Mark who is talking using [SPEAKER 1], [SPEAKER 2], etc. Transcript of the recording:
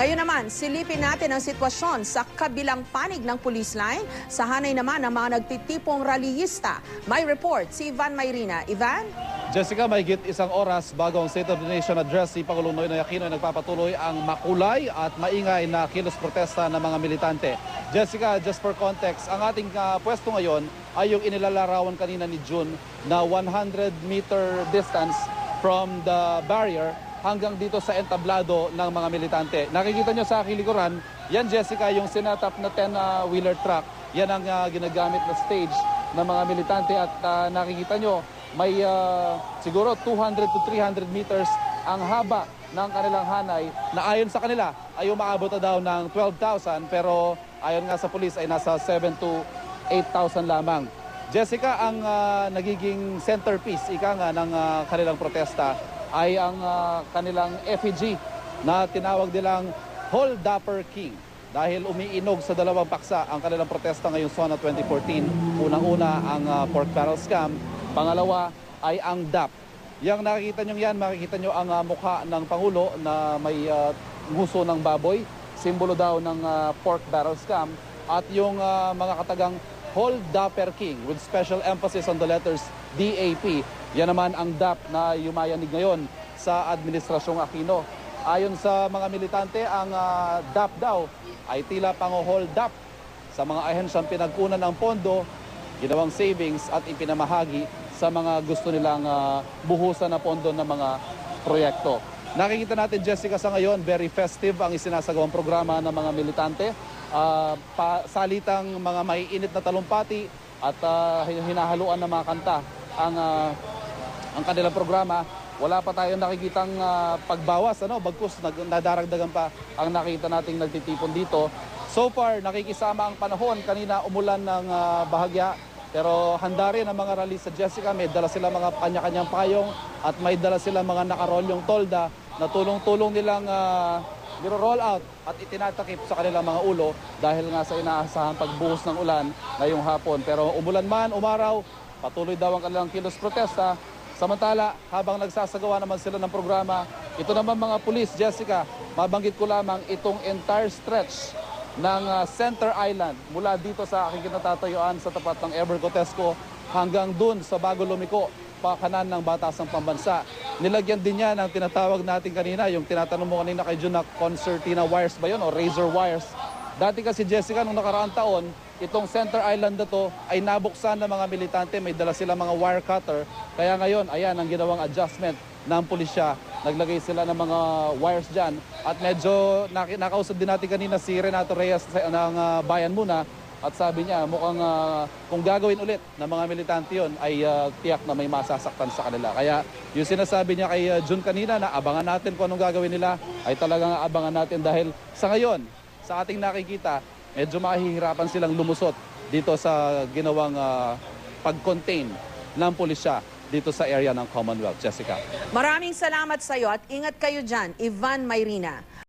[SPEAKER 1] Ngayon naman, silipin natin ang sitwasyon sa kabilang panig ng police line. Sa hanay naman ng mga nagtitipong rallyista. May report si Ivan Mayrina. Ivan?
[SPEAKER 2] Jessica, may higit isang oras bago ang State of the Nation address, si Pangulong Noynoy Aquino ay nagpapatuloy ang makulay at maingay na kilos protesta ng mga militante. Jessica, just for context, ang ating pwesto ngayon ay yung inilalarawan kanina ni June na 100-meter distance from the barrier hanggang dito sa entablado ng mga militante. Nakikita nyo sa aking likuran, yan Jessica, yung sinatap na 10-wheeler truck. Yan ang ginagamit na stage ng mga militante at nakikita nyo, may siguro 200 to 300 meters ang haba ng kanilang hanay na ayon sa kanila ay umaabot na daw ng 12,000 pero ayon nga sa pulis ay nasa 7 to 8,000 lamang. Jessica, ang nagiging centerpiece ika nga ng kanilang protesta ay ang kanilang effigy na tinawag nilang Hold-Dapper King. Dahil umiinog sa dalawang paksa ang kanilang protesta ngayong SONA 2014. Unang-una ang pork barrel scam, pangalawa ay ang DAP. Yang nakikita nyo yan, makikita nyo ang mukha ng Pangulo na may nguso ng baboy, simbolo daw ng pork barrel scam, at yung mga katagang Hold-Dapper King with special emphasis on the letters DAP. Yan naman ang DAP na yumayanig ngayon sa Administrasyong Aquino. Ayon sa mga militante, ang DAP daw ay tila pang-hold up sa mga ahensyang pinagkunan ng pondo, ginawang savings at ipinamahagi sa mga gusto nilang buhusan na pondo ng mga proyekto. Nakikita natin, Jessica, sa ngayon, very festive ang isinasagawang programa ng mga militante. Salitang mga maiinit na talumpati at hinahaluan ng mga kanta ang kanilang programa. Wala pa tayong nakikitang pagbawas, bagkus nadaragdagan pa ang nakita nating nagtitipon dito. So far, nakikisama ang panahon. Kanina umulan ng bahagya, pero handa rin ang mga rally sa Jessica. May dala sila mga kanya-kanyang payong at may dala sila mga nakarolyong tolda na tulong-tulong nilang niro-roll out at itinatakip sa kanilang mga ulo dahil nga sa inaasahang pagbuhos ng ulan ngayong hapon. Pero umulan man, umaraw, patuloy daw ang kanilang kilos protesta. Samantala, habang nagsasagawa naman sila ng programa, ito naman mga pulis, Jessica, mabanggit ko lamang itong entire stretch ng Center Island mula dito sa aking kinatatayuan sa tapat ng Evercotesco hanggang dun sa bago lumiko pakanan ng Batasang Pambansa. Nilagyan din niya ng tinatawag natin kanina, yung tinatanong mo kanina kay Jun na concertina wires ba yun o razor wires. Dati kasi, Jessica, nung nakaraang taon, itong Center Island na to ay nabuksan ng mga militante, may dala sila mga wire cutter. Kaya ngayon, ayan ang ginawang adjustment ng pulisya. Naglagay sila ng mga wires dyan. At medyo nakausap din natin kanina si Renato Reyes ng Bayan Muna. At sabi niya, mukhang kung gagawin ulit ng mga militante yun, ay tiyak na may masasaktan sa kanila. Kaya yung sinasabi niya kay Jun kanina na abangan natin kung anong gagawin nila, ay talagang abangan natin dahil sa ngayon, sa ating nakikita, medyo mahihirapan silang lumusot dito sa ginawang pag-contain ng pulisya dito sa area ng Commonwealth. Jessica.
[SPEAKER 1] Maraming salamat sa iyo at ingat kayo dyan, Ivan Mayrina.